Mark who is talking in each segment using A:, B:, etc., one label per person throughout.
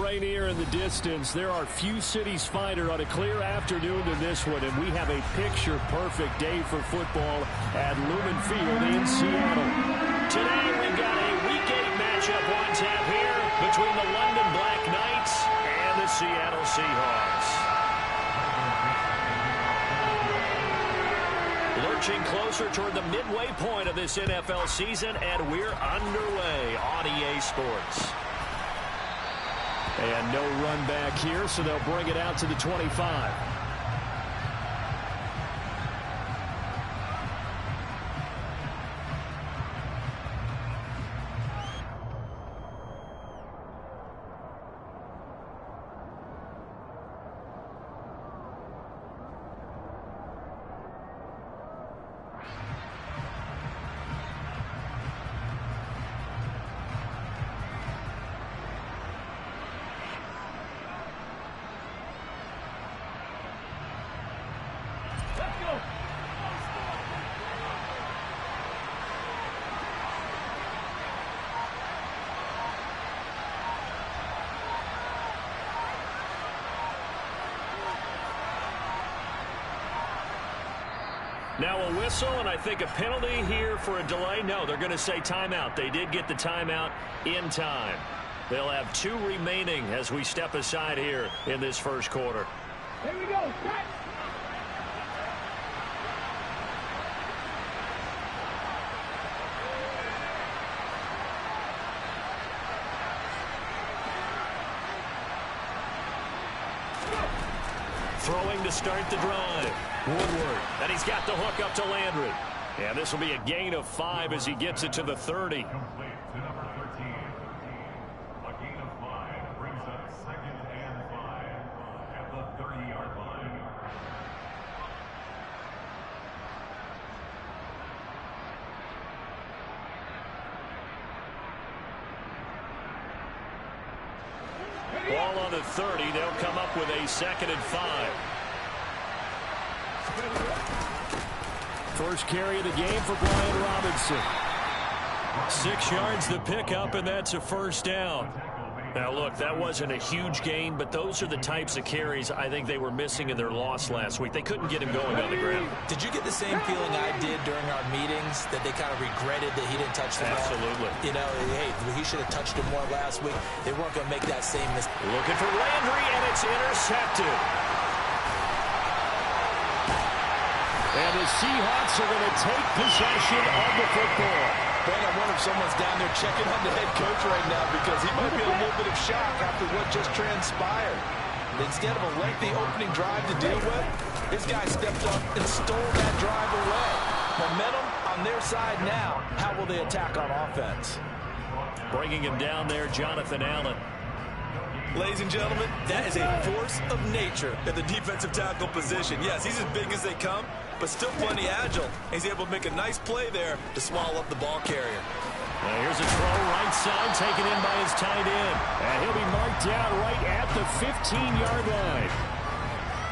A: Rainier in the distance. There are few cities finer on a clear afternoon than this one, and we have a picture-perfect day for football at Lumen Field in Seattle. Today we've got a Week 8 matchup on tap here between the London Black Knights and the Seattle Seahawks. Lurching closer toward the midway point of this NFL season, and we're underway on EA Sports. And no run back here, so they'll bring it out to the 25. Now a whistle, and I think a penalty here for a delay. No, they're going to say timeout. They did get the timeout in time. They'll have 2 remaining as we step aside here in this first quarter.
B: Here we go.
A: Throwing to start the drive. Woodward, and he's got the hook up to Landry. And this will be a gain of 5 as he gets it to the 30.
C: Complete to number 13. A gain of 5 brings up 2nd and 5 at the 30-yard line.
A: Ball on the 30. They'll come up with a 2nd and 5. First carry of the game for Brian Robinson. 6 yards the pickup, and that's a first down. Now, look, that wasn't a huge gain, but those are the types of carries I think they were missing in their loss last week. They couldn't get him going on the ground.
D: Did you get the same feeling I did during our meetings, that they kind of regretted that he didn't touch the ball?
A: Absolutely.
D: You know, hey, he should have touched him more last week. They weren't going to make that same mistake.
A: Looking for Landry, and it's intercepted. And the Seahawks are going to take possession of the football.
E: Ben, I wonder if someone's down there checking on the head coach right now, because he might be a little bit of shock after what just transpired. Instead of a lengthy opening drive to deal with, this guy stepped up and stole that drive away. Momentum on their side now. How will they attack on offense?
A: Bringing him down there, Jonathan Allen.
E: Ladies and gentlemen, that is a force of nature at the defensive tackle position. Yes, he's as big as they come, but still plenty agile. He's able to make a nice play there to swallow up the ball carrier.
A: Now here's a throw right side, taken in by his tight end. And he'll be marked down right at the 15-yard line.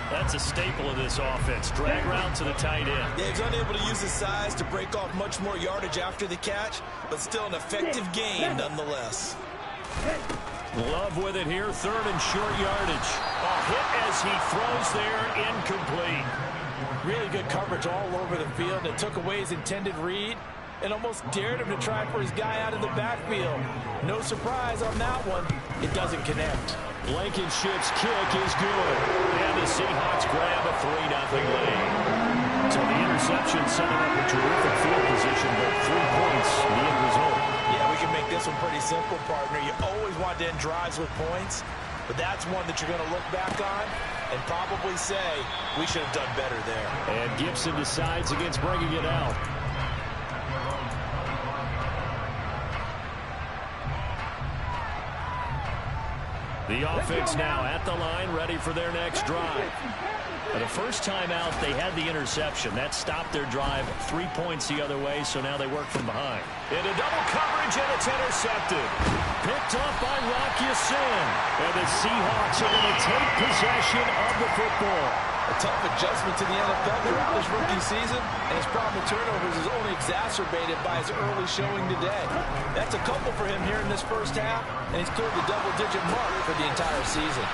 A: That's a staple of this offense. Drag route to the tight end.
E: Yeah, he's unable to use his size to break off much more yardage after the catch, but still an effective gain nonetheless.
A: Love with it here, 3rd and short yardage. A hit as he throws there, incomplete.
D: Really good coverage all over the field. It took away his intended read and almost dared him to try for his guy out of the backfield. No surprise on that one. It doesn't connect.
A: Blankenship's kick is good. And the Seahawks grab a 3-0 lead. So the interception setting up a terrific field position, but 3 points, the end result.
D: Yeah, we can make this one pretty simple, partner. You always want to end drives with points, but that's one that you're going to look back on and probably say, we should have done better there.
A: And Gibson decides against bringing it out. The offense now at the line, ready for their next drive. For the first time out, they had the interception. That stopped their drive 3 points the other way, so now they work from behind. Into double coverage, and it's intercepted. Picked up by Rock Ya-Sin. And the Seahawks are going to take possession of the football.
D: A tough adjustment to the NFL throughout his rookie season, and his problem with turnovers is only exacerbated by his early showing today. That's a couple for him here in this first half, and he's cleared the double-digit mark for the entire season.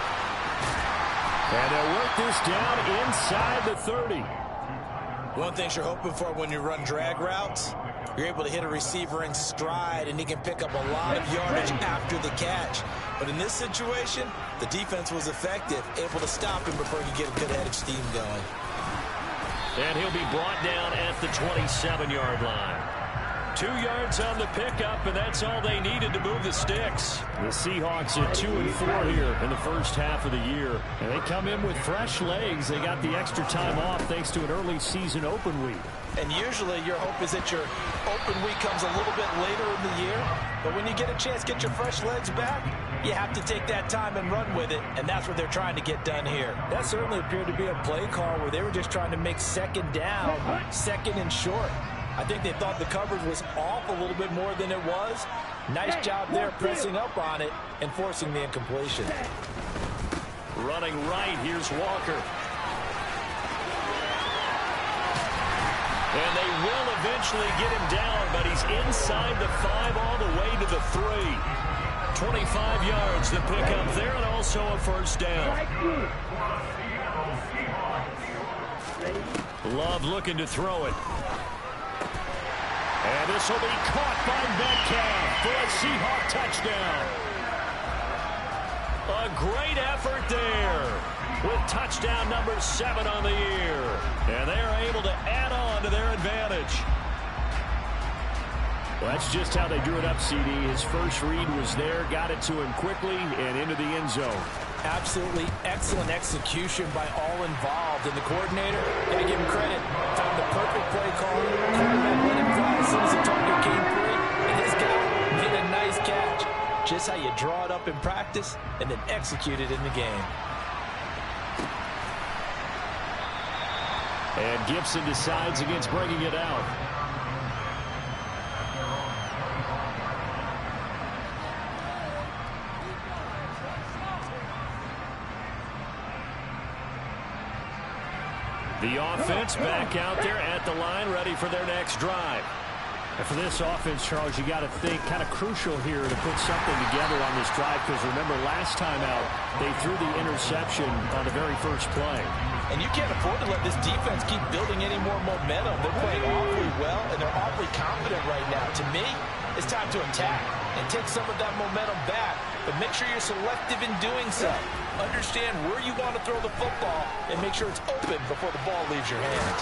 A: And they'll work this down inside the 30.
D: One thing you're hoping for when you run drag routes, you're able to hit a receiver in stride, and he can pick up a lot of yardage after the catch. But in this situation, the defense was effective, able to stop him before he could get a good head of steam going.
A: And he'll be brought down at the 27-yard line. 2 yards on the pickup, and that's all they needed to move the sticks. The Seahawks at 2-4 here in the first half of the year. And they come in with fresh legs. They got the extra time off thanks to an early season open week.
D: And usually your hope is that your open week comes a little bit later in the year. But when you get a chance to get your fresh legs back, you have to take that time and run with it. And that's what they're trying to get done here. That certainly appeared to be a play call where they were just trying to make second down, second and short. I think they thought the coverage was off a little bit more than it was. Nice job there pressing up on it and forcing the incompletion.
A: Running right, here's Walker. And they will eventually get him down, but he's inside the 5 all the way to the 3. 25 yards to pick up there, and also a first down. Love looking to throw it. And this will be caught by Metcalf for a Seahawk touchdown. A great effort there with touchdown number 7 on the year. And they are able to add on to their advantage. Well, that's just how they drew it up, CD. His first read was there, got it to him quickly, and into the end zone.
D: Absolutely excellent execution by all involved. And the coordinator, gotta give him credit, found the perfect play call. Quarterback let him fly as soon as the target came free. And this guy made a nice catch. Just how you draw it up in practice and then execute it in the game.
A: And Gibson decides against bringing it out. The offense back out there at the line, ready for their next drive. And for this offense, Charles, you got to think kind of crucial here to put something together on this drive, because remember last time out, they threw the interception on the very first play.
D: And you can't afford to let this defense keep building any more momentum. They're playing awfully well, and they're awfully confident right now. To me, it's time to attack and take some of that momentum back, but make sure you're selective in doing so. Understand where you want to throw the football and make sure it's open before the ball leaves your hands.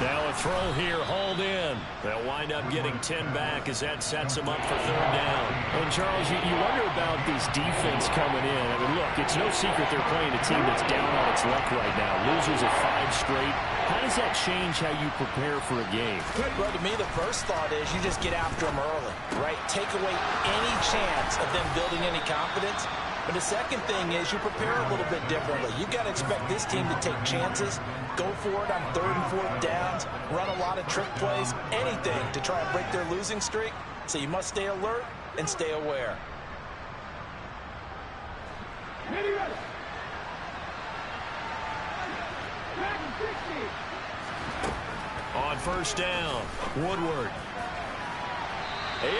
A: Now a throw here, hauled in. They'll wind up getting 10 back as that sets them up for third down. And Charles, you wonder about this defense coming in. I mean, look, it's no secret they're playing a team that's down on its luck right now. Losers of 5 straight. How does that change how you prepare for a game?
D: Well, to me, the first thought is you just get after them early, right? Take away any chance of them building any confidence. But the second thing is you prepare a little bit differently. You've got to expect this team to take chances, go for it on 3rd and 4th downs, run a lot of trick plays, anything to try and break their losing streak. So you must stay alert and stay aware.
A: On first down, Woodward.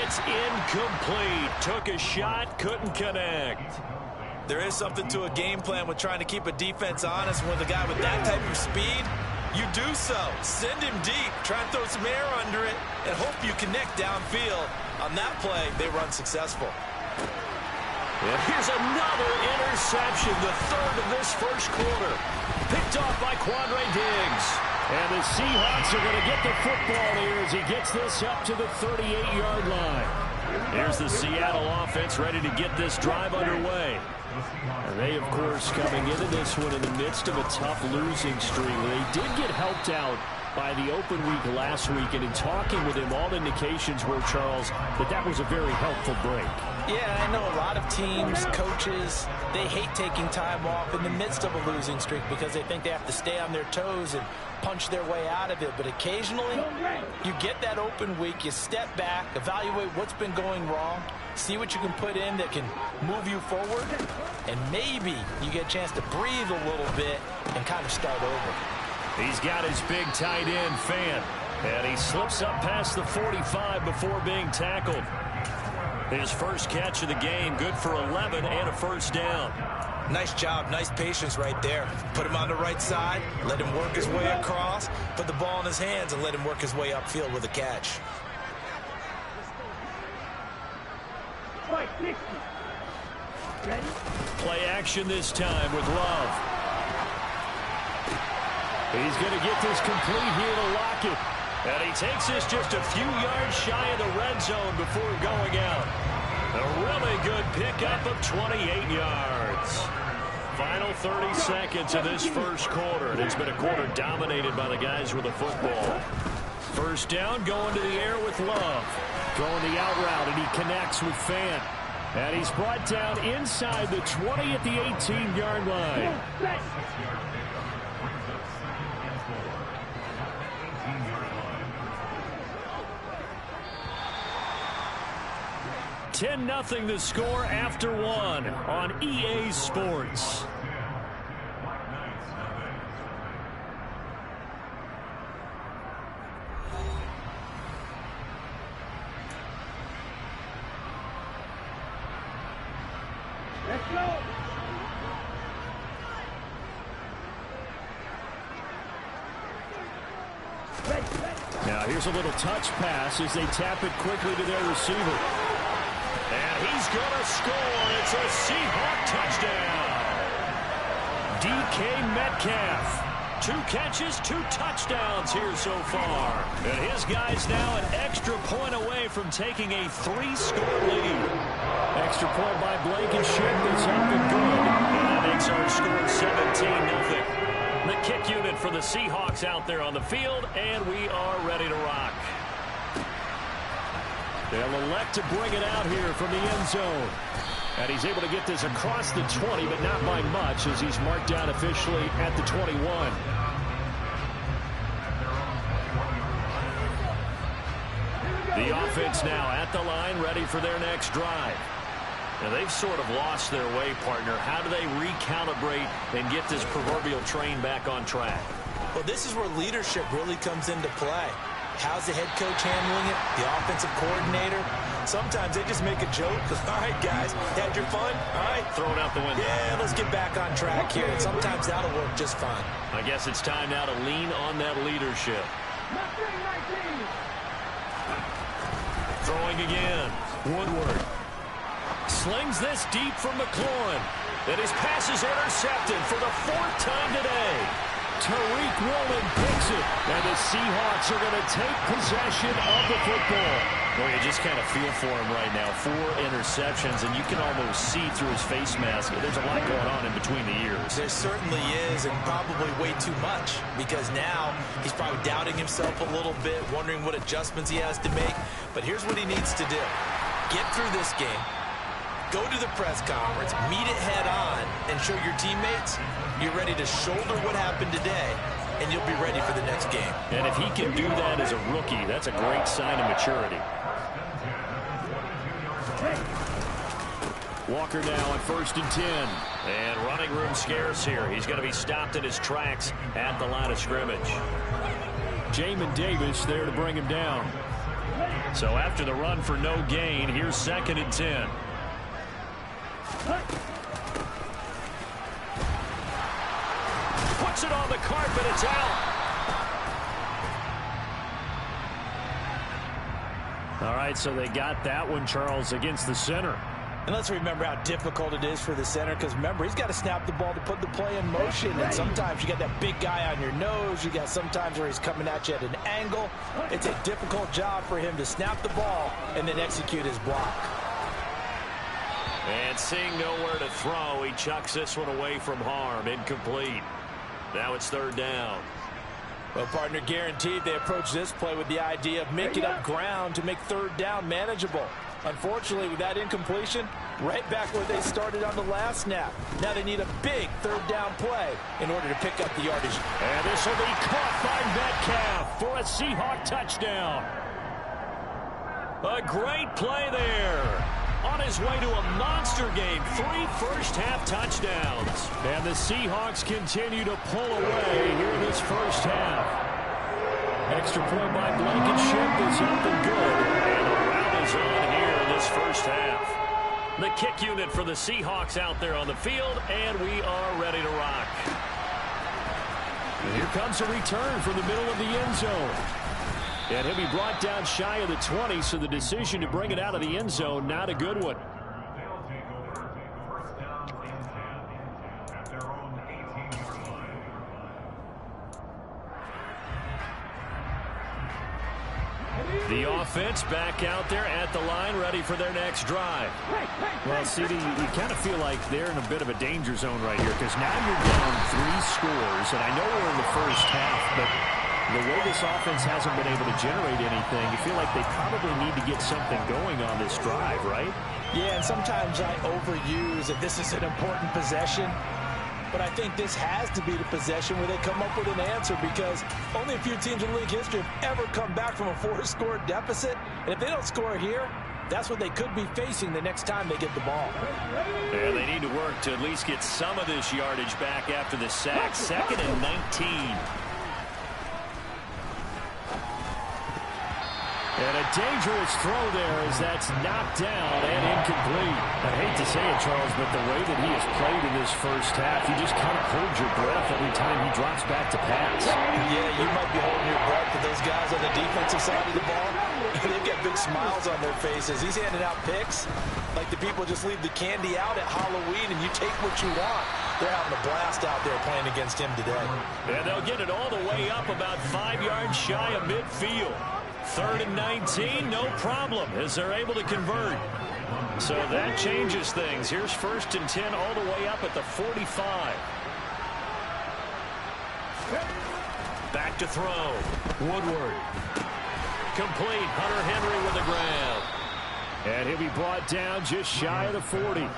A: It's incomplete. Took a shot, couldn't connect.
D: There is something to a game plan with trying to keep a defense honest. With a guy with that type of speed, you do so. Send him deep, try and throw some air under it, and hope you connect downfield. On that play, they were unsuccessful.
A: And here's another interception, the 3rd of this first quarter. Picked off by Quandre Diggs. And the Seahawks are going to get the football here as he gets this up to the 38-yard line. Here's the Seattle offense ready to get this drive underway. And they, of course, coming into this one in the midst of a tough losing streak. They did get helped out by the open week last week, and in talking with him, all indications were, Charles, that was a very helpful break.
D: Yeah, I know a lot of teams, coaches, they hate taking time off in the midst of a losing streak because they think they have to stay on their toes and punch their way out of it. But occasionally, you get that open week, you step back, evaluate what's been going wrong, see what you can put in that can move you forward, and maybe you get a chance to breathe a little bit and kind of start over.
A: He's got his big tight end, Fan. And he slips up past the 45 before being tackled. His first catch of the game, good for 11 and a first down.
D: Nice job, nice patience right there. Put him on the right side, let him work his way across, put the ball in his hands, and let him work his way upfield with a catch.
A: Play action this time with Love. He's going to get this complete here to Lockett. And he takes this just a few yards shy of the red zone before going out. A really good pickup of 28 yards. Final 30 seconds of this first quarter. And it's been a quarter dominated by the guys with the football. First down, going to the air with Love. Throwing the out route, and he connects with Fan. And he's brought down inside the 20 at the 18-yard line. 10-0 the score after one on EA Sports.
B: Let's go.
A: Now here's a little touch pass as they tap it quickly to their receiver. And he's going to score. It's a Seahawk touchdown. DK Metcalf. 2 catches, 2 touchdowns here so far. And his guy's now an extra point away from taking a 3-score lead. Extra point by Blankenship is up and good. And that makes our score 17-0. The kick unit for the Seahawks out there on the field, and we are ready to rock. They'll elect to bring it out here from the end zone. And he's able to get this across the 20, but not by much, as he's marked down officially at the 21. The offense now at the line, ready for their next drive. Now, they've sort of lost their way, partner. How do they recalibrate and get this proverbial train back on track?
D: Well, this is where leadership really comes into play. How's the head coach handling it? The offensive coordinator? Sometimes they just make a joke. All right, guys, had your fun? All right.
A: Throw it out the window.
D: Yeah, let's get back on track here. And sometimes that'll work just fine.
A: I guess it's time now to lean on that leadership. Throwing again. Woodward. Slings this deep from McLaurin. And his pass is intercepted for the 4th time today. Tariq Woolen picks it, and the Seahawks are going to take possession of the football. Well, you just kind of feel for him right now. 4 interceptions, and you can almost see through his face mask. There's a lot going on in between the ears.
D: There certainly is, and probably way too much, because now he's probably doubting himself a little bit, wondering what adjustments he has to make. But here's what he needs to do. Get through this game. Go to the press conference, meet it head on, and show your teammates you're ready to shoulder what happened today, and you'll be ready for the next game.
A: And if he can do that as a rookie, that's a great sign of maturity. Walker now on 1st and 10. And running room scarce here. He's going to be stopped in his tracks at the line of scrimmage. Jamin Davis there to bring him down. So after the run for no gain, here's 2nd and 10. Puts it on the carpet. It's out. All right, so they got that one, Charles, against the center.
D: And let's remember how difficult it is for the center, because remember, he's got to snap the ball to put the play in motion. And sometimes you got that big guy on your nose. You got sometimes where he's coming at you at an angle. It's a difficult job for him to snap the ball and then execute his block.
A: And seeing nowhere to throw, he chucks this one away from harm. Incomplete. Now it's 3rd down.
D: Well, partner, guaranteed they approach this play with the idea of making up ground to make 3rd down manageable. Unfortunately, with that incompletion, right back where they started on the last snap. Now they need a big 3rd down play in order to pick up the yardage.
A: And this will be caught by Metcalf for a Seahawk touchdown. A great play there. on his way to a monster game. 3 first-half touchdowns. And the Seahawks continue to pull away here in this first half. Extra point by Blankenship is up and good. And the round is on here in this first half. The kick unit for the Seahawks out there on the field, and we are ready to rock. And here comes a return from the middle of the end zone. And he'll be brought down shy of the 20, so the decision to bring it out of the end zone, not a good one.
C: They'll take over first down and 10 at their own 18-yard line.
A: The offense back out there at the line, ready for their next drive. Well, CD, you kind of feel like they're in a bit of a danger zone right here, because now you're down 3 scores, and I know we're in the first half, but the way this offense hasn't been able to generate anything, you feel like they probably need to get something going on this drive, right?
D: Yeah, and sometimes I overuse that this is an important possession. But I think this has to be the possession where they come up with an answer, because only a few teams in league history have ever come back from a 4-score deficit. And if they don't score here, that's what they could be facing the next time they get the ball.
A: Yeah, they need to work to at least get some of this yardage back after the sack. 2nd and 19. And a dangerous throw there as that's knocked down and incomplete. I hate to say it, Charles, but the way that he has played in this first half, you just kind of hold your breath every time he drops back to pass.
D: Yeah, you might be holding your breath, but those guys on the defensive side of the ball, they've got big smiles on their faces. He's handing out picks like the people just leave the candy out at Halloween and you take what you want. They're having a blast out there playing against him today.
A: And they'll get it all the way up about 5 yards shy of midfield. 3rd and 19, no problem, as they're able to convert. So that changes things. Here's 1st and 10 all the way up at the 45. Back to throw. Woodward. Complete. Hunter Henry with the grab. And he'll be brought down just shy of the 40.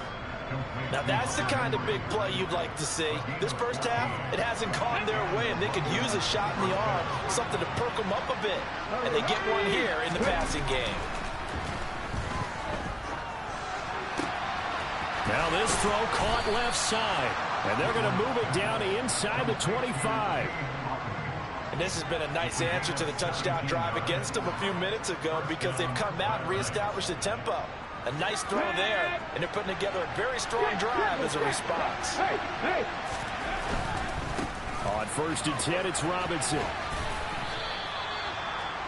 D: Now that's the kind of big play you'd like to see. This first half, it hasn't gone their way, and they could use a shot in the arm, something to perk them up a bit. And they get one here in the passing game.
A: Now this throw caught left side. And they're going to move it down inside the 25.
D: And this has been a nice answer to the touchdown drive against them a few minutes ago, because they've come out and reestablished the tempo. A nice throw there, and they're putting together a very strong drive as a response.
A: On 1st and 10, it's Robinson.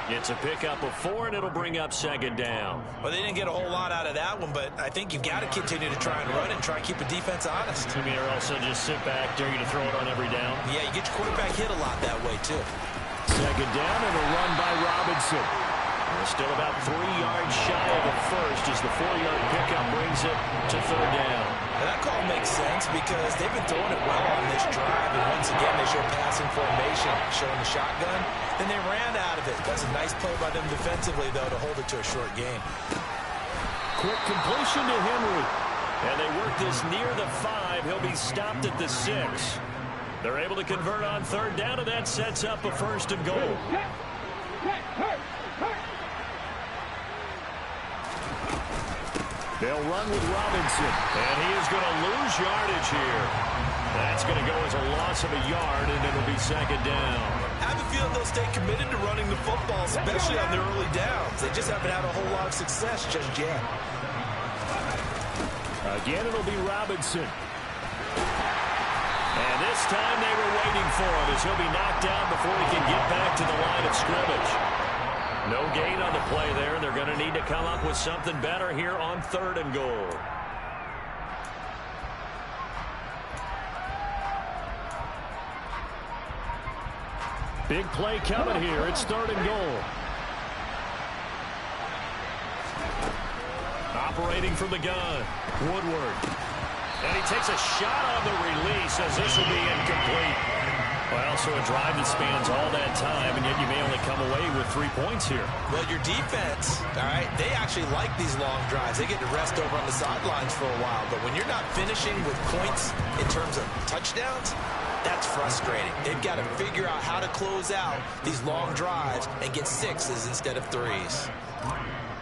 A: It's a pickup of 4, and it'll bring up 2nd down.
D: Well, they didn't get a whole lot out of that one, but I think you've got to continue to try and run it and try and keep the defense honest.
A: I mean, or also just sit back, dare you to throw it on every down.
D: Yeah, you get your quarterback hit a lot that way, too.
A: 2nd down, and a run by Robinson. Still about 3 yards shy of the 1st as the 4-yard pickup brings it to 3rd down.
D: And that call makes sense because they've been throwing it well on this drive, and once again they show passing formation, showing the shotgun. Then they ran out of it. That's a nice play by them defensively, though, to hold it to a short game.
A: Quick completion to Henry. And they work this near the 5. He'll be stopped at the 6. They're able to convert on 3rd down, and that sets up a 1st and goal. They'll run with Robinson, and he is going to lose yardage here. That's going to go as a loss of a yard, and it'll be 2nd down.
D: I have a feeling they'll stay committed to running the football, especially on their early downs. They just haven't had a whole lot of success just yet.
A: Again, it'll be Robinson. And this time they were waiting for him as he'll be knocked down before he can get back to the line of scrimmage. No gain on the play there. They're going to need to come up with something better here on 3rd and goal. Big play coming here. It's 3rd and goal. Operating from the gun. Woodward. And he takes a shot on the release as this will be incomplete. Well, so a drive that spans all that time, and yet you may only come away with 3 points here.
D: Well, your defense, all right, they actually like these long drives. They get to rest over on the sidelines for a while. But when you're not finishing with points in terms of touchdowns, that's frustrating. They've got to figure out how to close out these long drives and get 6s instead of 3s.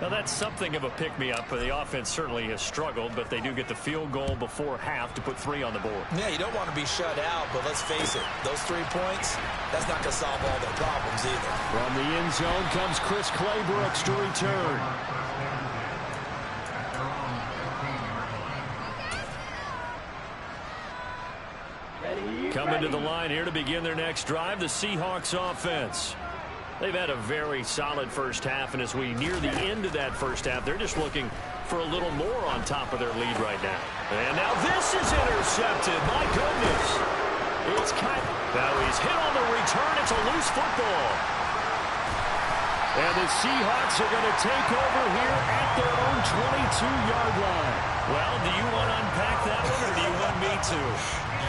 A: Now, that's something of a pick-me-up. The offense certainly has struggled, but they do get the field goal before half to put 3 on the board.
D: Yeah, you don't want to be shut out, but let's face it, those 3 points, that's not going to solve all their problems either.
A: From the end zone comes Chris Claybrooks to return. Coming to the line here to begin their next drive, the Seahawks offense. They've had a very solid first half, and as we near the end of that first half, they're just looking for a little more on top of their lead right now. And now this is intercepted. My goodness. It's now he's hit on the return. It's a loose football. And the Seahawks are going to take over here at their own 22-yard line. Well, do you want to unpack that one, or do you want me to?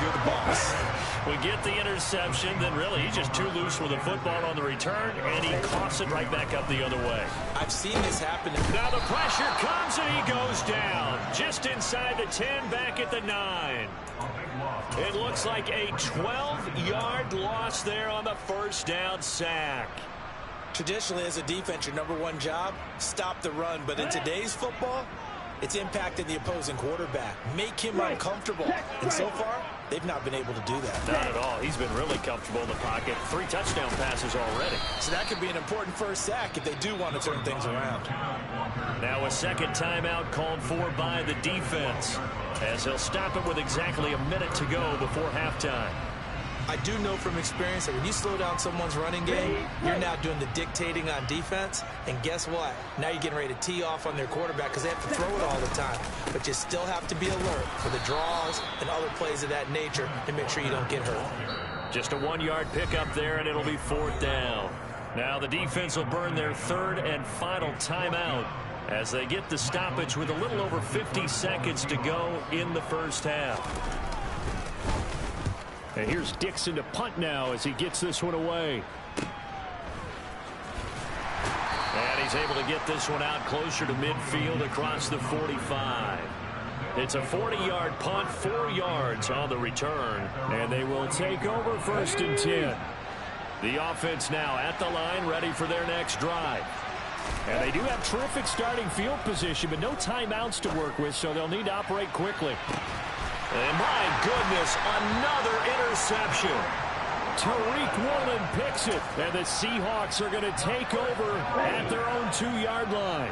A: You're the boss. We get the interception, then really he's just too loose with the football on the return, and he coughs it right back up the other way.
D: I've seen this happen.
A: Now the pressure comes, and he goes down. Just inside the 10, back at the 9. It looks like a 12-yard loss there on the first down sack.
D: Traditionally, as a defense, your #1 job, stop the run. But in today's football, it's impacting the opposing quarterback. Make him uncomfortable. And so far, they've not been able to do that.
A: Not at all. He's been really comfortable in the pocket. 3 touchdown passes already.
D: So that could be an important first sack if they do want to turn things around.
A: Now a second timeout called for by the defense, as they'll stop it with exactly a minute to go before halftime.
D: I do know from experience that when you slow down someone's running game, you're now doing the dictating on defense. And guess what? Now you're getting ready to tee off on their quarterback because they have to throw it all the time. But you still have to be alert for the draws and other plays of that nature and make sure you don't get hurt.
A: Just a 1-yard pickup there, and it'll be 4th down. Now the defense will burn their 3rd and final timeout as they get the stoppage with a little over 50 seconds to go in the first half. And here's Dixon to punt now as he gets this one away. And he's able to get this one out closer to midfield across the 45. It's a 40-yard punt, 4 yards on the return. And they will take over 1st and 10. The offense now at the line, ready for their next drive. And they do have terrific starting field position, but no timeouts to work with, so they'll need to operate quickly. And my goodness, another interception. Tariq Woolen picks it, and the Seahawks are going to take over at their own 2-yard line.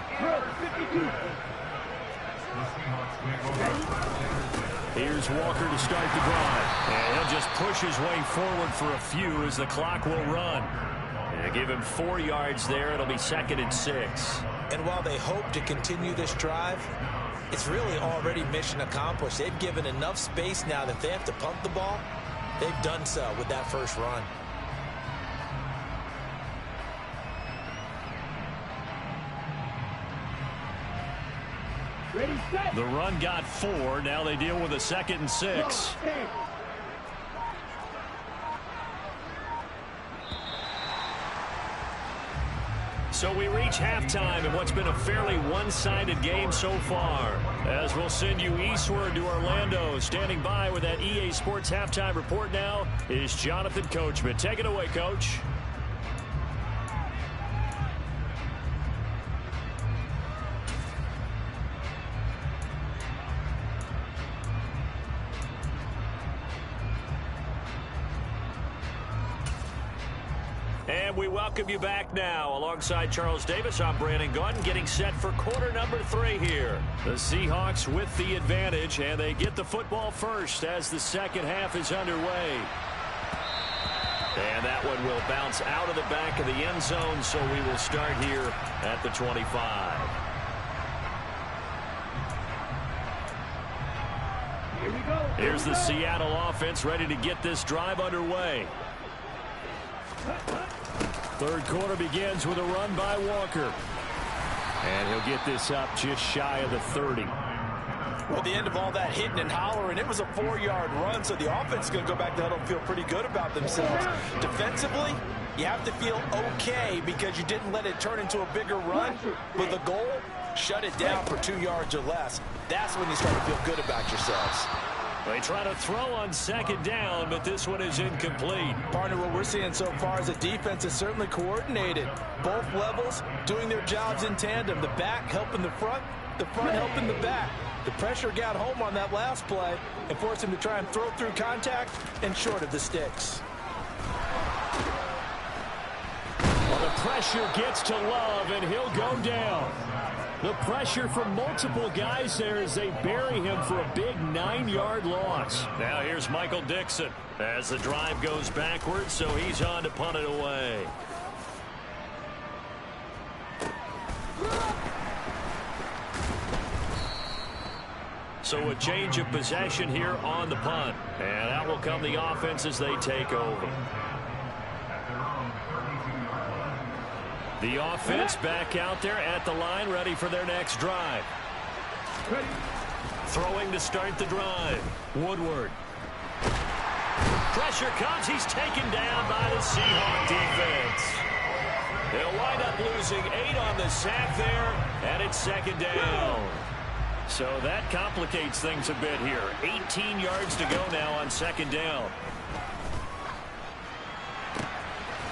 A: Here's Walker to start the drive, and he'll just push his way forward for a few as the clock will run. And give him 4 yards there. It'll be 2nd and 6.
D: And while they hope to continue this drive, it's really already mission accomplished. They've given enough space now that if they have to punt the ball, they've done so with that first run.
B: Ready, set.
A: The run got 4. Now they deal with a 2nd and 6. So we reach halftime in what's been a fairly one-sided game so far. As we'll send you eastward to Orlando. Standing by with that EA Sports halftime report now is Jonathan Coachman. Take it away, Coach. And we welcome you back now. Alongside Charles Davis, I'm Brandon Gaudin, getting set for quarter number 3 here. The Seahawks with the advantage, and they get the football first as the second half is underway. And that one will bounce out of the back of the end zone, so we will start here at the 25.
B: Here we go.
A: Here's the Seattle offense ready to get this drive underway. Third quarter begins with a run by Walker. And he'll get this up just shy of the 30.
D: Well, the end of all that hitting and hollering, it was a 4-yard run, so the offense is going to go back to huddle and feel pretty good about themselves. Defensively, you have to feel okay because you didn't let it turn into a bigger run. But the goal, shut it down for 2 yards or less. That's when you start to feel good about yourselves.
A: They try to throw on second down, but this one is incomplete.
D: Partner, what we're seeing so far is the defense is certainly coordinated. Both levels doing their jobs in tandem. The back helping the front helping the back. The pressure got home on that last play and forced him to try and throw through contact and short of the sticks.
A: Well, the pressure gets to Love, and he'll go down. The pressure from multiple guys there as they bury him for a big 9-yard loss. Now here's Michael Dixon as the drive goes backwards, so he's on to punt it away. So a change of possession here on the punt. And out will come the offense as they take over. The offense back out there at the line, ready for their next drive. Throwing to start the drive. Woodward. Pressure comes. He's taken down by the Seahawk defense. They'll wind up losing 8 on the sack there, and it's second down. So that complicates things a bit here. 18 yards to go now on second down.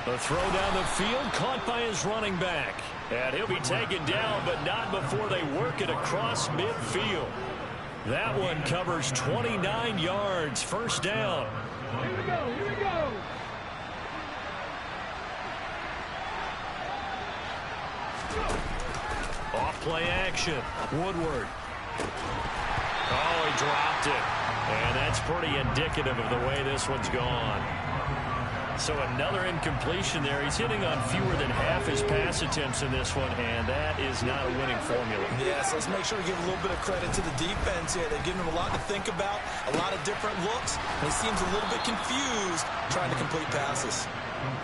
A: The throw down the field caught by his running back. And he'll be taken down, but not before they work it across midfield. That one covers 29 yards. First down.
B: Here we go, here we go.
A: Off play action. Woodward. Oh, he dropped it. And that's pretty indicative of the way this one's gone. So another incompletion there. He's hitting on fewer than half his pass attempts in this one, and that is not a winning formula.
D: Yes, let's make sure we give a little bit of credit to the defense here. They've given him a lot to think about, a lot of different looks, and he seems a little bit confused trying to complete passes.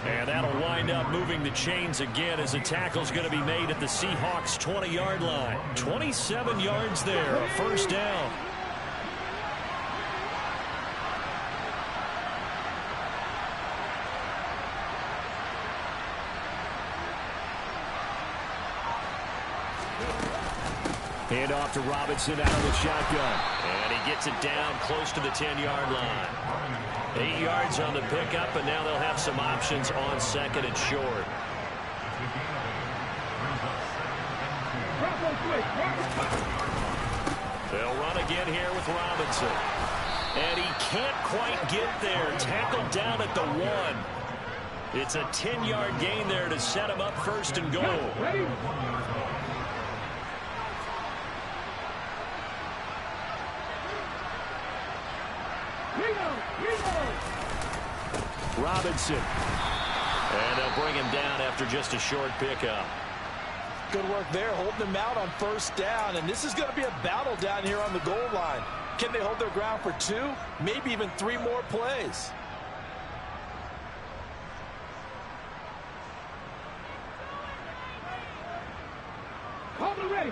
A: And that'll wind up moving the chains again as the tackle's going to be made at the Seahawks' 20-yard line. 27 yards there, a first down. Hand off to Robinson out of the shotgun. And he gets it down close to the 10-yard line. 8 yards on the pickup, and now they'll have some options on second and short. They'll run again here with Robinson. And he can't quite get there. Tackled down at the 1. It's a 10-yard gain there to set him up first and goal. Robinson. And they'll bring him down after just a short pickup.
D: Good work there, holding him out on first down. And this is going to be a battle down here on the goal line. Can they hold their ground for 2, maybe even 3 more plays?
B: Hold it ready.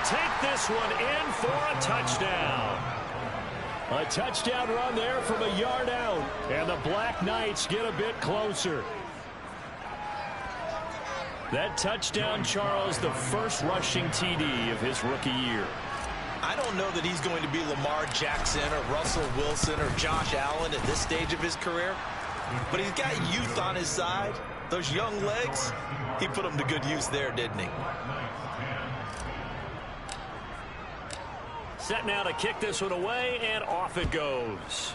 A: Take this one in for a touchdown. A touchdown run there from a yard out. And the Black Knights get a bit closer. That touchdown, Charles, the first rushing TD of his rookie year.
D: I don't know that he's going to be Lamar Jackson or Russell Wilson or Josh Allen at this stage of his career. But he's got youth on his side. Those young legs, he put them to good use there, didn't he?
A: Set now to kick this one away, and off it goes.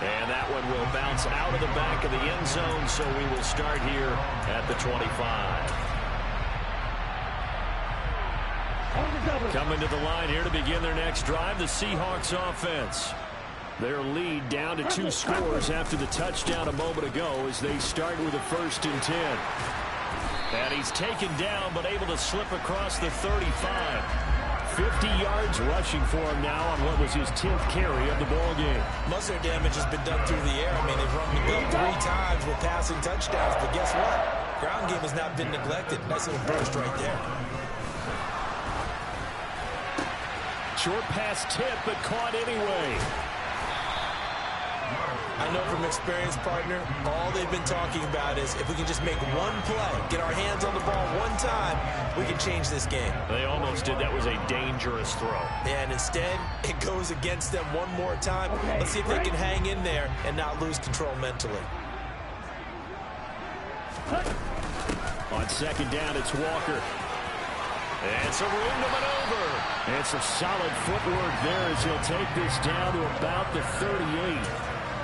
A: And that one will bounce out of the back of the end zone, so we will start here at the 25. Coming to the line here to begin their next drive, the Seahawks offense. Their lead down to 2 scores after the touchdown a moment ago as they start with a 1st and 10. And he's taken down, but able to slip across the 35. 50 yards rushing for him now on what was his 10th carry of the ball game.
D: Most of their damage has been done through the air. I mean, they've run the ball 3 times with passing touchdowns. But guess what? Ground game has not been neglected. Nice little burst right there.
A: Short pass tip, but caught anyway.
D: I know from experience, partner, all they've been talking about is if we can just make one play, get our hands on the ball one time, we can change this game.
A: They almost did. That was a dangerous throw.
D: And instead, it goes against them one more time. Let's see if they can hang in there and not lose control mentally.
A: On second down, it's Walker. And some room to maneuver. And some solid footwork there as he'll take this down to about the 38.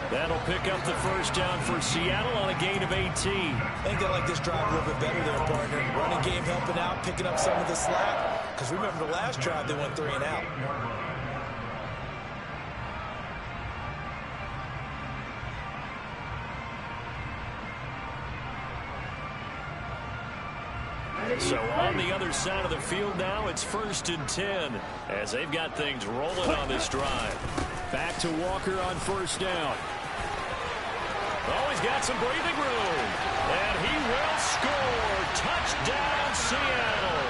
A: That'll pick up the first down for Seattle on a gain of 18.
D: I think they like this drive a little bit better there, partner. Running game helping out, picking up some of the slack. Because remember the last drive, they went 3 and out.
A: So on the other side of the field now, it's 1st and 10 as they've got things rolling on this drive. Back to Walker on first down. Oh, he's got some breathing room. And he will score. Touchdown, Seattle.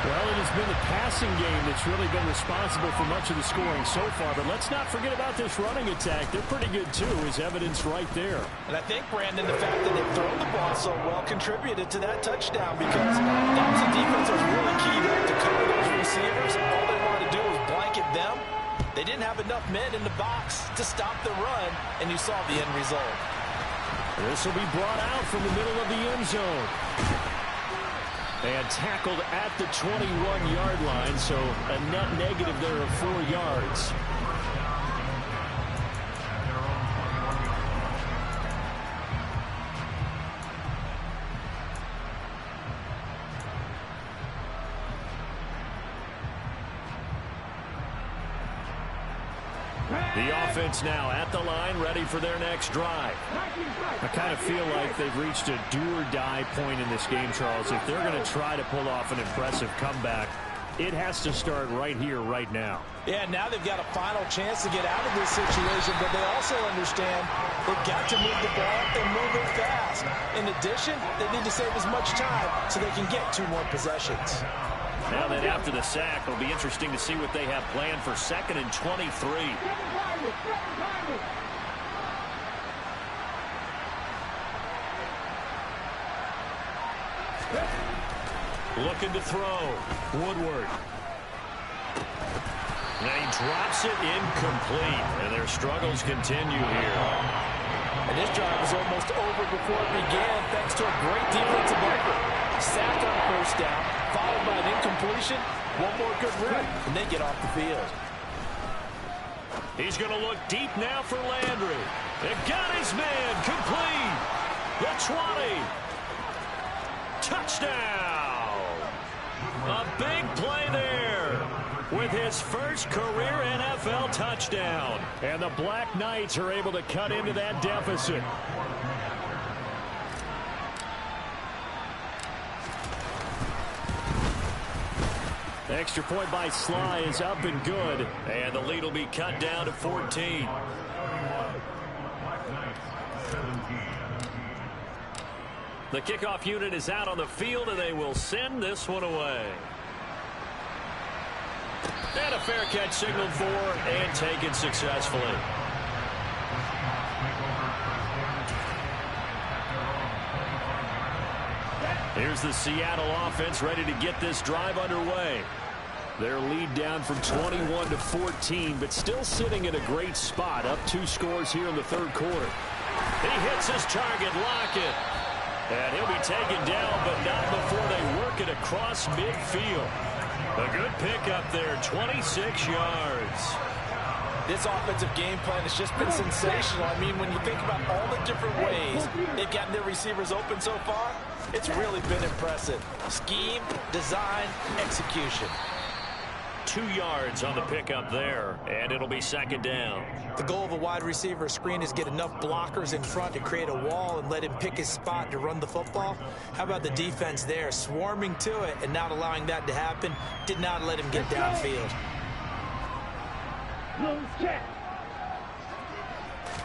A: Well, it has been the passing game that's really been responsible for much of the scoring so far. But let's not forget about this running attack. They're pretty good, too, as evidenced right there.
D: And I think, Brandon, the fact that they've thrown the ball so well contributed to that touchdown because the opposite defense was really key to cover those receivers. All they wanted to do was blanket them. They didn't have enough men in the box to stop the run, and you saw the end result.
A: This will be brought out from the middle of the end zone. And tackled at the 21-yard line, so a net negative there of 4 yards. The offense now at the line, ready for their next drive. I kind of feel like they've reached a do-or-die point in this game, Charles. If they're going to try to pull off an impressive comeback, it has to start right here, right now.
D: Yeah, now they've got a final chance to get out of this situation, but they also understand they've got to move the ball and move it fast. In addition, they need to save as much time so they can get 2 more possessions.
A: Now then, after the sack, it'll be interesting to see what they have planned for 2nd and 23. Looking to throw. Woodward. Now he drops it incomplete, and their struggles continue here.
D: And this drive was almost over before it began thanks to a great defensive effort. Sack on first down, followed by an incompletion. One more good run, and they get off the field.
A: He's going to look deep now for Landry. They've got his man complete. The 20. Touchdown. A big play there with his first career NFL touchdown. And the Black Knights are able to cut into that deficit. Extra point by Sly is up and good. And the lead will be cut down to 14. The kickoff unit is out on the field, and they will send this one away. And a fair catch signaled for and taken successfully. Here's the Seattle offense ready to get this drive underway. Their lead down from 21 to 14, but still sitting in a great spot, up 2 scores here in the 3rd quarter. He hits his target, Lockett. And he'll be taken down, but not before they work it across midfield. A good pickup there, 26 yards.
D: This offensive game plan has just been sensational. I mean, when you think about all the different ways they've gotten their receivers open so far, it's really been impressive. Scheme, design, execution.
A: 2 yards on the pickup there, and it'll be 2nd down.
D: The goal of a wide receiver screen is get enough blockers in front to create a wall and let him pick his spot to run the football. How about the defense there, swarming to it and not allowing that to happen? Did not let him get downfield.
B: Check.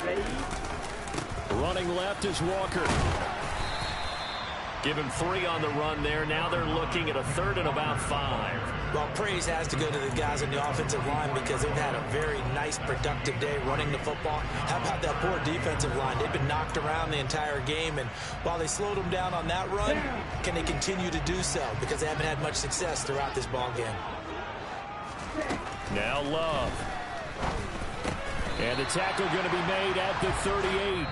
B: Ready?
A: Running left is Walker. Give him 3 on the run there. Now they're looking at a 3rd and about 5.
D: Well, praise has to go to the guys on the offensive line because they've had a very nice, productive day running the football. How about that poor defensive line? They've been knocked around the entire game, and while they slowed them down on that run, can they continue to do so? Because they haven't had much success throughout this ball game.
A: Now Love. And the tackle going to be made at the 38.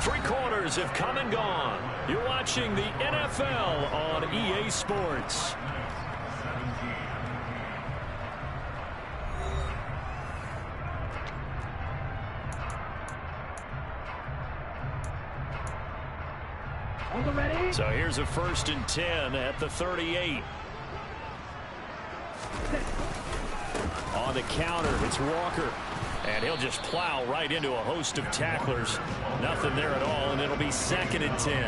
A: 3 quarters have come and gone. You're watching the NFL on EA Sports. So here's a 1st and 10 at the 38. On the counter, it's Walker. And he'll just plow right into a host of tacklers. Nothing there at all, and it'll be 2nd and 10.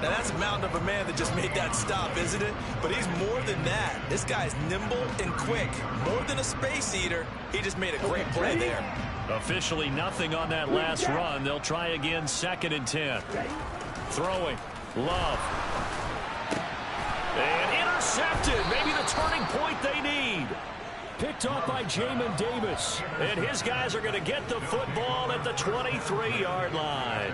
D: Now, that's a mountain of a man that just made that stop, isn't it? But he's more than that. This guy's nimble and quick. More than a space eater. He just made a great play there.
A: Officially nothing on that last run. They'll try again, 2nd and 10. Throwing. Love. And intercepted. Maybe the turning point they need. Picked off by Jamin Davis. And his guys are going to get the football at the 23-yard line.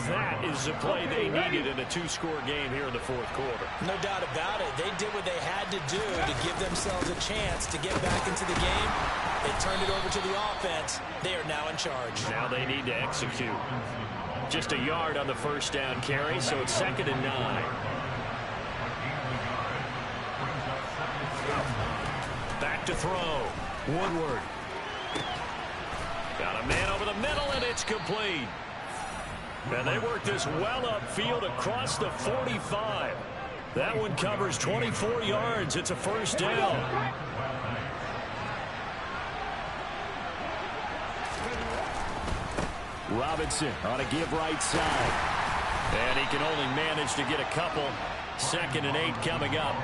A: That is the play they needed in a 2-score game here in the 4th quarter.
D: No doubt about it. They did what they had to do to give themselves a chance to get back into the game. They turned it over to the offense. They are now in charge.
A: Now they need to execute. Just a yard on the 1st down carry, so it's 2nd and 9. Back to throw. Woodward. Got a man over the middle, and it's complete. And they work this well upfield across the 45. That one covers 24 yards. It's a 1st down. Robinson on a give right side. And he can only manage to get a couple. 2nd and 8 coming up.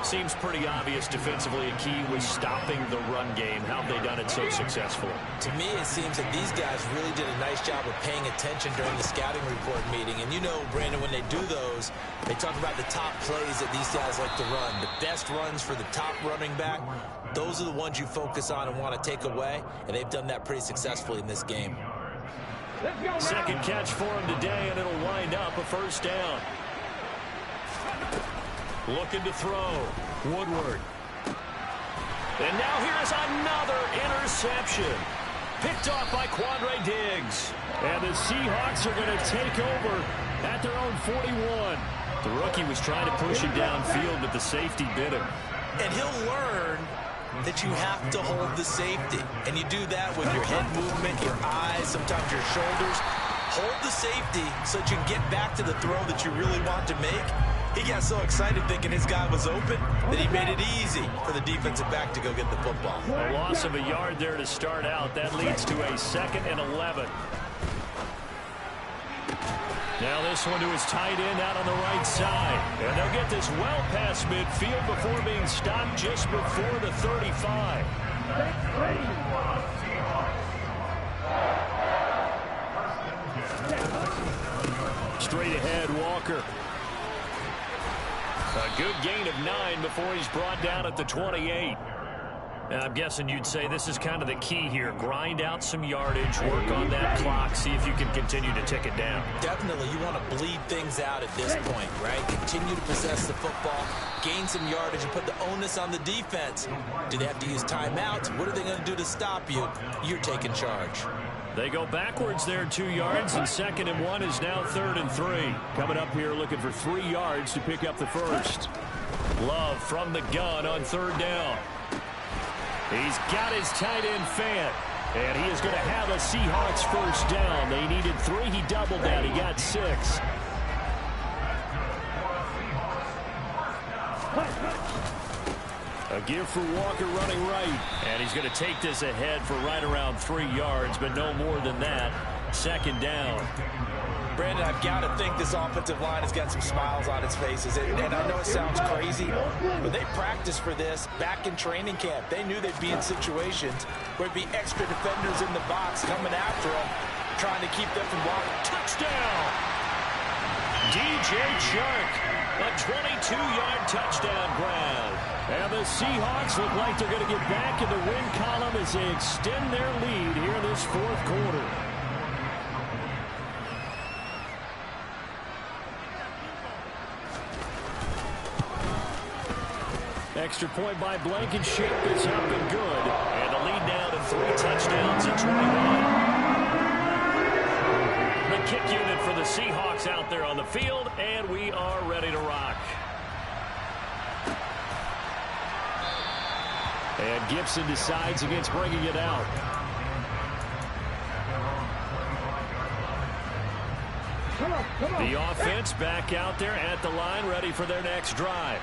A: Seems pretty obvious defensively a key was stopping the run game. How have they done it so successfully?
D: To me, it seems that these guys really did a nice job of paying attention during the scouting report meeting. And you know, Brandon, when they do those, they talk about the top plays that these guys like to run. The best runs for the top running back, those are the ones you focus on and want to take away. And they've done that pretty successfully in this game.
A: 2nd catch for him today, and it'll wind up a 1st down. Looking to throw. Woodward. And now here's another interception. Picked off by Quandre Diggs. And the Seahawks are going to take over at their own 41. The rookie was trying to push him downfield, but the safety bit him.
D: And he'll learn that you have to hold the safety. And you do that with your head movement, your eyes, sometimes your shoulders. Hold the safety so that you can get back to the throw that you really want to make. He got so excited thinking his guy was open that he made it easy for the defensive back to go get the football.
A: A loss of a yard there to start out. That leads to a 2nd and 11. Now this one to his tight end out on the right side. And they'll get this well past midfield before being stopped just before the 35. Straight ahead, Walker. A good gain of 9 before he's brought down at the 28. I'm guessing you'd say this is kind of the key here. Grind out some yardage, work on that clock, see if you can continue to tick it down.
D: Definitely, you want to bleed things out at this point, right? Continue to possess the football, gain some yardage, and put the onus on the defense. Do they have to use timeouts? What are they going to do to stop you? You're taking charge.
A: They go backwards there 2 yards, and 2nd and 1 is now 3rd and 3. Coming up here looking for 3 yards to pick up the 1st. Love from the gun on 3rd down. He's got his tight end Fant, and he is going to have a Seahawks 1st down. They needed 3. He doubled that. He got 6. A give for Walker running right. And he's going to take this ahead for right around 3 yards, but no more than that. 2nd down.
D: Brandon, I've got to think this offensive line has got some smiles on its faces. And I know it sounds crazy, but they practiced for this back in training camp. They knew they'd be in situations where there'd be extra defenders in the box coming after them, trying to keep them from blocking.
A: Touchdown! DJ Chark. A 22-yard touchdown grab. And the Seahawks look like they're going to get back in the win column as they extend their lead here in this fourth quarter. Extra point by Blankenship is up and good. And the lead now to 3 touchdowns and 21. The kick unit for the Seahawks out there on the field, and we are ready to rock. And Gibson decides against bringing it out.
B: Come on.
A: The offense back out there at the line, ready for their next drive.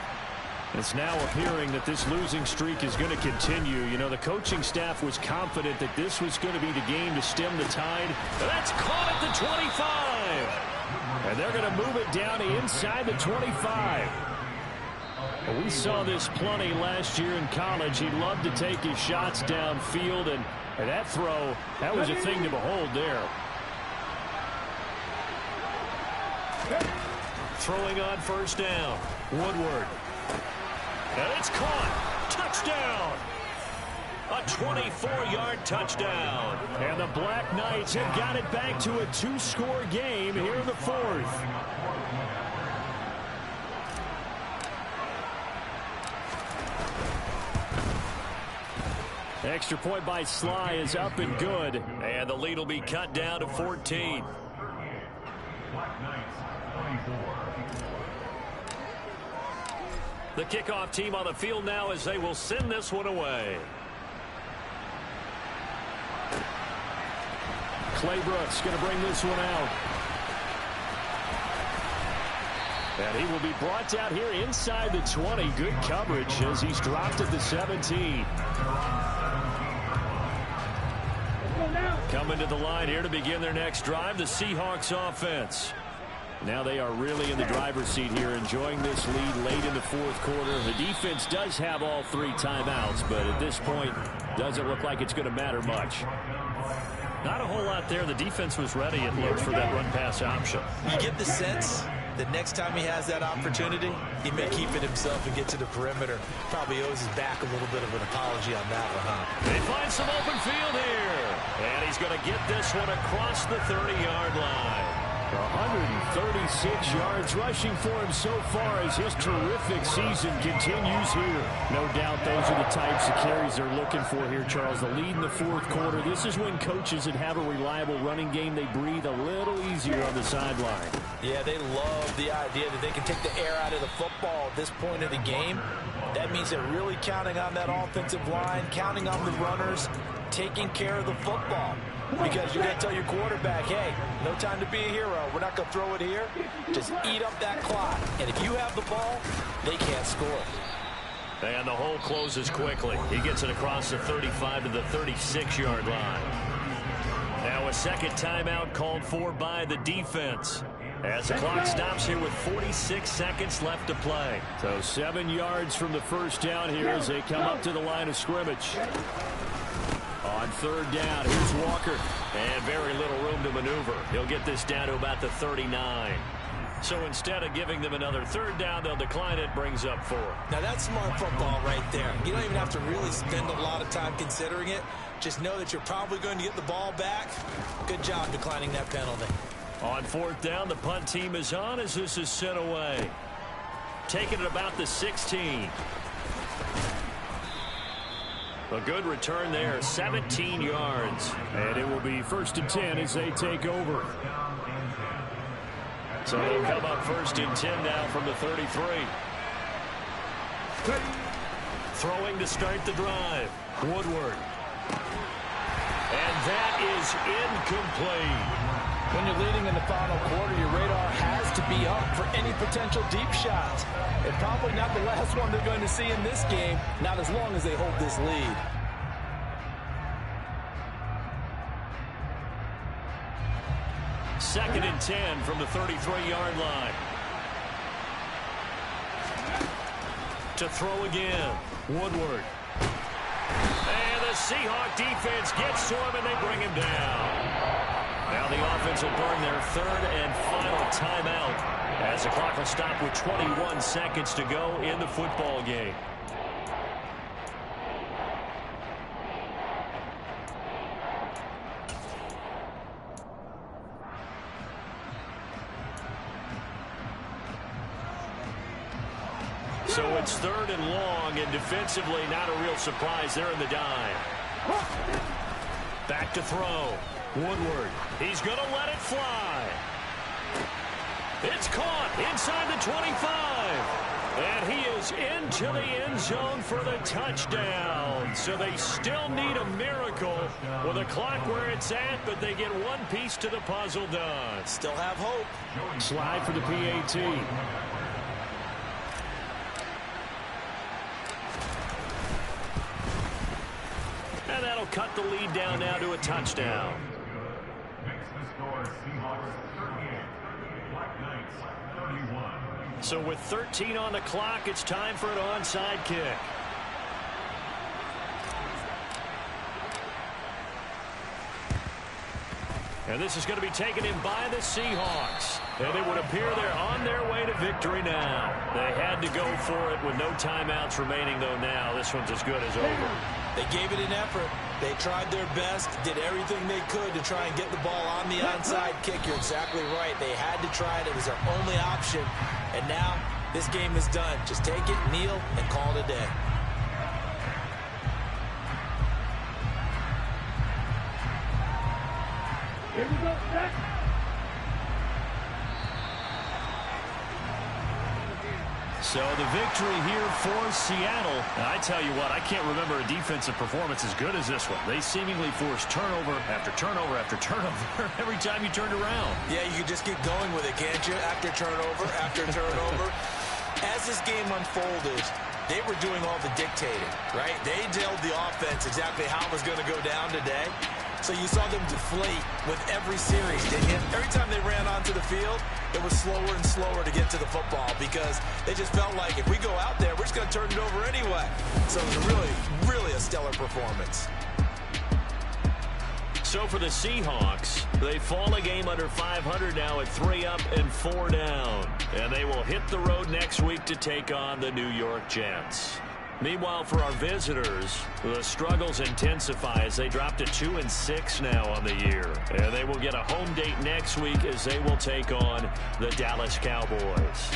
A: It's now appearing that this losing streak is going to continue. You know, the coaching staff was confident that this was going to be the game to stem the tide. That's caught at the 25. And they're going to move it down inside the 25. Well, we saw this plenty last year in college. He loved to take his shots downfield, and that throw, that was a thing to behold there. Throwing on first down, Woodward. And it's caught. Touchdown. A 24-yard touchdown. And the Black Knights have got it back to a 2-score game here in the fourth. Extra point by Sly is up and good. And the lead will be cut down to 14.
C: Black Knights, 24.
A: The kickoff team on the field now as they will send this one away. Claybrook's going to bring this one out. And he will be brought down here inside the 20. Good coverage as he's dropped at the 17. Coming to the line here to begin their next drive, the Seahawks offense. Now they are really in the driver's seat here, enjoying this lead late in the fourth quarter. The defense does have all 3 timeouts, but at this point, doesn't look like it's going to matter much. Not a whole lot there. The defense was ready, it looks, for that run-pass option.
D: You get the sense that next time he has that opportunity, he may keep it himself and get to the perimeter. Probably owes his back a little bit of an apology on that one, huh?
A: They find some open field here. And he's going to get this one across the 30-yard line. 136 yards rushing for him so far as his terrific season continues here. No doubt those are the types of carries they're looking for here, Charles. The lead in the fourth quarter. This is when coaches that have a reliable running game, they breathe a little easier on the sideline.
D: Yeah, they love the idea that they can take the air out of the football at this point of the game. That means they're really counting on that offensive line, counting on the runners, taking care of the football. Because you're going to tell your quarterback, hey, no time to be a hero. We're not going to throw it here. Just eat up that clock. And if you have the ball, they can't score.
A: And the hole closes quickly. He gets it across the 35 to the 36-yard line. Now a second timeout called for by the defense. As the clock stops here with 46 seconds left to play. So 7 yards from the first down here as they come up to the line of scrimmage. On third down, here's Walker. And very little room to maneuver. He'll get this down to about the 39. So instead of giving them another third down, they'll decline it, brings up 4.
D: Now that's smart football right there. You don't even have to really spend a lot of time considering it. Just know that you're probably going to get the ball back. Good job declining that penalty.
A: On fourth down, the punt team is on as this is sent away. Taking it about the 16. A good return there, 17 yards. And it will be 1st and 10 as they take over. So they'll come up 1st and 10 now from the 33. Throwing to start the drive. Woodward. And that is incomplete.
D: When you're leading in the final quarter, your radar has to be up for any potential deep shots. And probably not the last one they're going to see in this game, not as long as they hold this lead.
A: Second and 10 from the 33-yard line. To throw again, Woodward. And the Seahawk defense gets to him, and they bring him down. Now the offense will burn their 3rd and final timeout as as the clock will stop with 21 seconds to go in the football game. So it's 3rd and long, and defensively not a real surprise there in the dime. Back to throw. Woodward. He's going to let it fly. It's caught inside the 25. And he is into the end zone for the touchdown. So they still need a miracle with a clock where it's at, but they get one piece to the puzzle done.
D: Still have hope.
A: Slide for the PAT. And that'll cut the lead down now to a touchdown.
C: Makes the score Seahawks 38, Black Knights 31.
A: So with 13 on the clock, it's time for an onside kick. And this is going to be taken in by the Seahawks. And it would appear they're on their way to victory now. They had to go for it with no timeouts remaining, though now this one's as good as over.
D: They gave it an effort. They tried their best, did everything they could to try and get the ball on the onside kick. You're exactly right. They had to try it. It was their only option. And now this game is done. Just take it, kneel, and call it a day.
B: Here we go, Jack.
A: So the victory here for Seattle. And I tell you what, I can't remember a defensive performance as good as this one. They seemingly forced turnover after turnover after turnover every time you turned around.
D: Yeah, you can just keep going with it, can't you? After turnover, after turnover. As this game unfolded, they were doing all the dictating, right? They told the offense exactly how it was going to go down today. So you saw them deflate with every series, didn't you? Every time they ran onto the field, it was slower and slower to get to the football because they just felt like if we go out there, we're just going to turn it over anyway. So it was really a stellar performance.
A: So for the Seahawks, they fall a game under 500 now at 3 up and 4 down. And they will hit the road next week to take on the New York Jets. Meanwhile, for our visitors, the struggles intensify as they drop to 2-6 now on the year. And they will get a home date next week as they will take on the Dallas Cowboys.